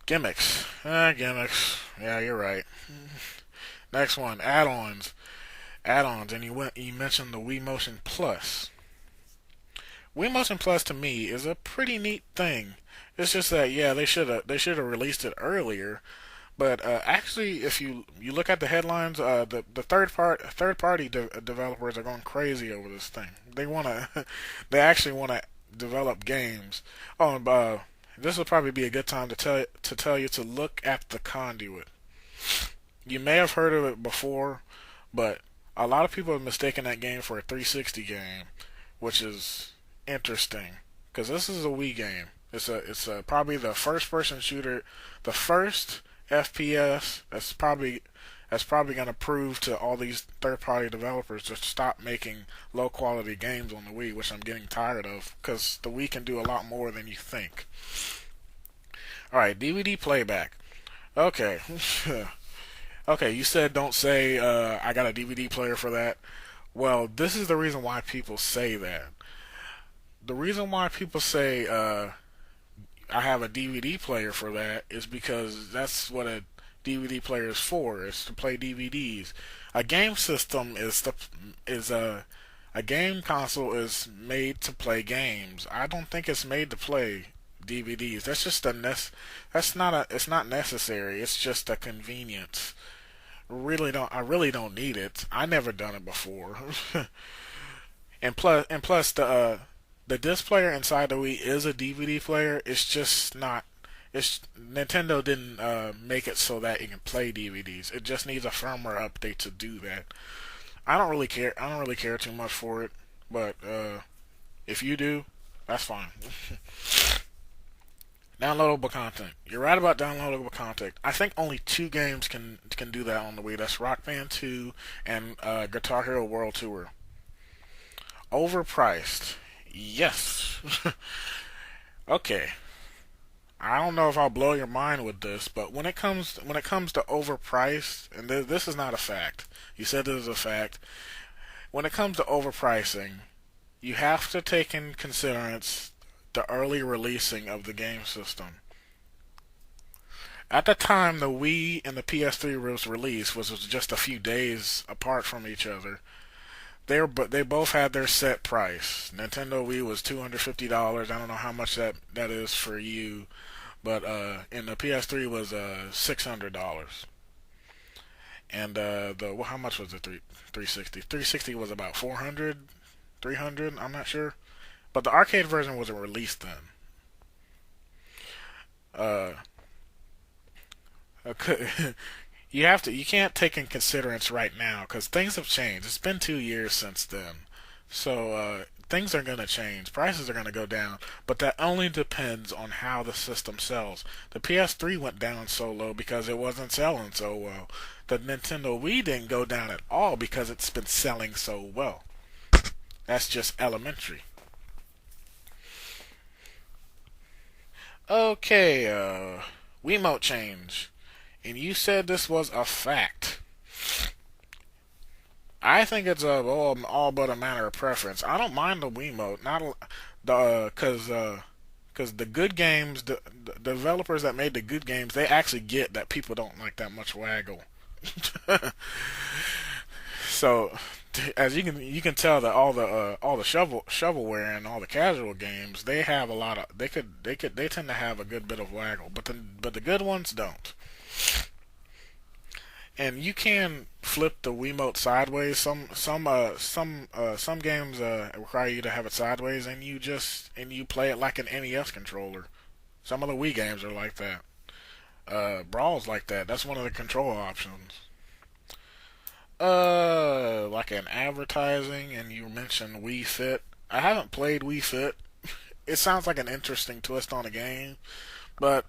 Gimmicks. Gimmicks. Yeah, you're right. Next one, add-ons. Add-ons, and you mentioned the Wii Motion Plus. Wii Motion Plus to me is a pretty neat thing. It's just that yeah, they should have released it earlier. But actually, if you look at the headlines, the third party developers are going crazy over this thing. They wanna they actually wanna develop games. Oh, and this will probably be a good time to tell you to look at the Conduit. You may have heard of it before, but a lot of people have mistaken that game for a 360 game, which is interesting because this is a Wii game. It's probably the first person shooter, the first FPS that's probably going to prove to all these third party developers to stop making low quality games on the Wii, which I'm getting tired of because the Wii can do a lot more than you think. All right, DVD playback. Okay. Okay, you said don't say I got a DVD player for that. Well, this is the reason why people say that. The reason why people say I have a DVD player for that is because that's what a DVD player is for. It's to play DVDs. A game system is a game console is made to play games. I don't think it's made to play DVDs. That's just a that's not a it's not necessary. It's just a convenience. I really don't need it. I never done it before. And plus the disc player inside the Wii is a DVD player. It's just not. It's Nintendo didn't make it so that you can play DVDs. It just needs a firmware update to do that. I don't really care. I don't really care too much for it, but if you do, that's fine. Downloadable content. You're right about downloadable content. I think only two games can do that on the Wii. That's Rock Band 2 and Guitar Hero World Tour. Overpriced. Yes. Okay. I don't know if I'll blow your mind with this, but when it comes to overpriced, and this is not a fact. You said this is a fact. When it comes to overpricing, you have to take in considerance the early releasing of the game system. At the time the Wii and the PS3 was released, was just a few days apart from each other. They both had their set price. Nintendo Wii was $250. I don't know how much that is for you, but and the PS3 was $600. And the well, how much was the 360? 360 was about 400, 300. I'm not sure, but the arcade version wasn't released then. Uh, you can't take in considerance right now because things have changed. It's been 2 years since then, so things are gonna change. Prices are gonna go down, but that only depends on how the system sells. The PS3 went down so low because it wasn't selling so well. The Nintendo Wii didn't go down at all because it's been selling so well. That's just elementary. Okay, Wiimote change. And you said this was a fact. I think it's all but a matter of preference. I don't mind the Wiimote, not the because the good games, the developers that made the good games, they actually get that people don't like that much waggle. So as you can tell that all the shovelware and all the casual games they have a lot of they tend to have a good bit of waggle, but the good ones don't. And you can flip the Wiimote sideways. Some games require you to have it sideways, and you play it like an NES controller. Some of the Wii games are like that. Brawl's like that. That's one of the control options. Like an advertising, and you mentioned Wii Fit. I haven't played Wii Fit. It sounds like an interesting twist on a game, but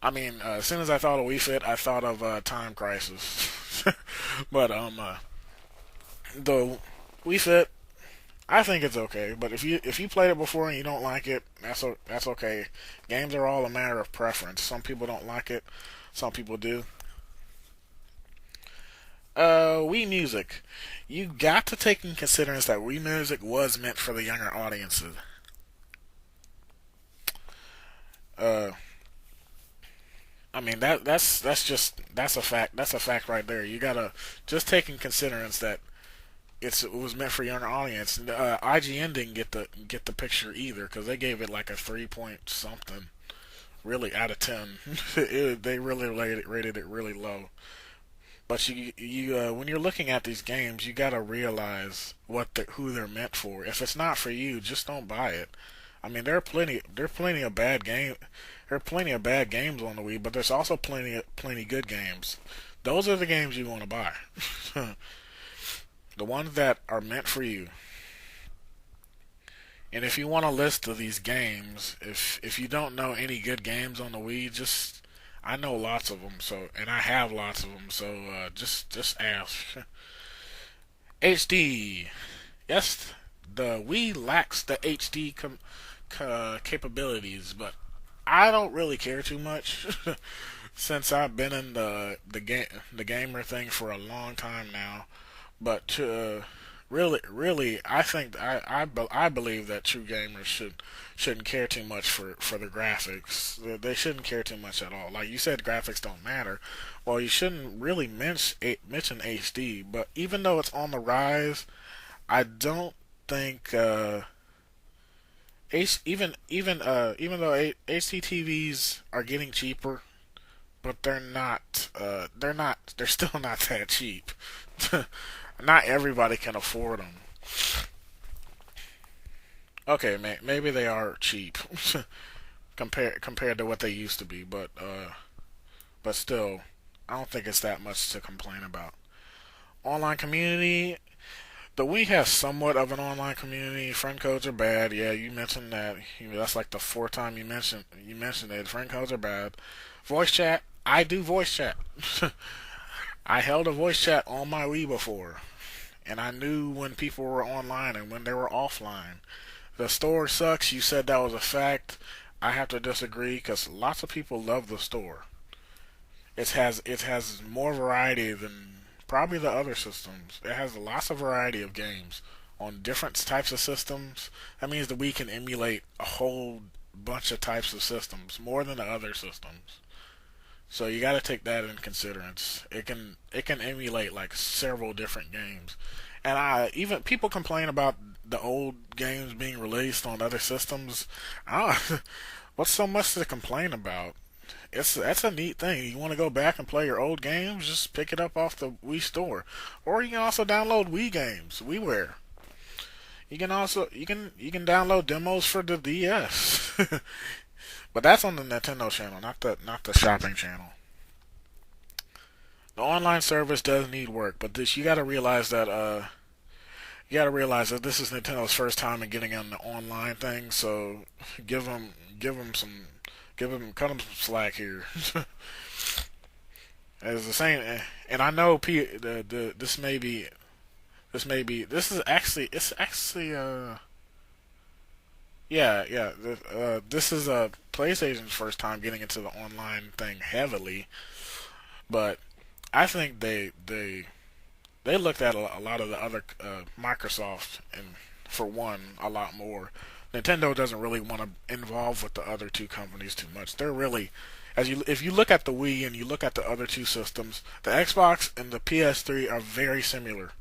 I mean, as soon as I thought of Wii Fit, I thought of Time Crisis. But the Wii Fit, I think it's okay. But if you played it before and you don't like it, that's okay. Games are all a matter of preference. Some people don't like it, some people do. Wii Music, you got to take in consideration that Wii Music was meant for the younger audiences. Uh, I mean that's a fact. That's a fact right there. You gotta just take in considerance that it was meant for younger audience. IGN didn't get the picture either because they gave it like a 3 point something, really out of 10. They really rated it really low. But when you're looking at these games, you gotta realize who they're meant for. If it's not for you, just don't buy it. I mean, there are plenty of bad game, there are plenty of bad games on the Wii, but there's also plenty good games. Those are the games you want to buy. The ones that are meant for you. And if you want a list of these games, if you don't know any good games on the Wii, just I know lots of them, so and I have lots of them, so just ask. HD. Yes, the Wii lacks the HD capabilities, but I don't really care too much since I've been in the gamer thing for a long time now. But really, I think I believe that true gamers shouldn't care too much for the graphics. They shouldn't care too much at all. Like you said, graphics don't matter. Well, you shouldn't really mention HD. But even though it's on the rise, I don't think even though HD TVs are getting cheaper, but they're still not that cheap. Not everybody can afford them. Okay, maybe they are cheap compared to what they used to be, but still, I don't think it's that much to complain about. Online community, the Wii has somewhat of an online community. Friend codes are bad. Yeah, you mentioned that. That's like the fourth time you mentioned it. Friend codes are bad. Voice chat, I do voice chat. I held a voice chat on my Wii before, and I knew when people were online and when they were offline. The store sucks. You said that was a fact. I have to disagree because lots of people love the store. It has more variety than probably the other systems. It has lots of variety of games on different types of systems. That means that we can emulate a whole bunch of types of systems more than the other systems. So you got to take that in considerance. It can emulate like several different games, and I even people complain about the old games being released on other systems. What's so much to complain about? That's a neat thing. You want to go back and play your old games? Just pick it up off the Wii store, or you can also download Wii games, WiiWare. You can download demos for the DS. But that's on the Nintendo channel, not the shopping channel. The online service does need work, but this you gotta realize that this is Nintendo's first time in getting on the online thing. So give them some cut them some slack here. As the same, and I know this is actually it's actually yeah. This is PlayStation's first time getting into the online thing heavily, but I think they looked at a lot of the other Microsoft and for one a lot more. Nintendo doesn't really want to involve with the other two companies too much. They're really as you if you look at the Wii and you look at the other two systems, the Xbox and the PS3 are very similar.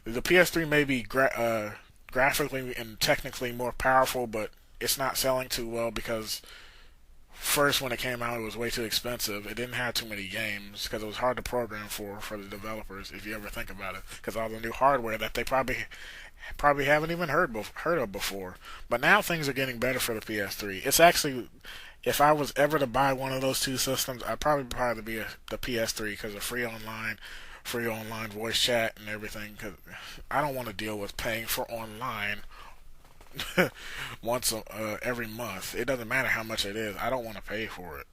The PS3 may be graphically and technically more powerful, but it's not selling too well because first when it came out it was way too expensive. It didn't have too many games because it was hard to program for the developers if you ever think about it because all the new hardware that they probably haven't even heard of before. But now things are getting better for the PS3. It's actually if I was ever to buy one of those two systems, I'd probably buy the PS3 because of free online voice chat and everything. Because I don't want to deal with paying for online once every month. It doesn't matter how much it is. I don't want to pay for it.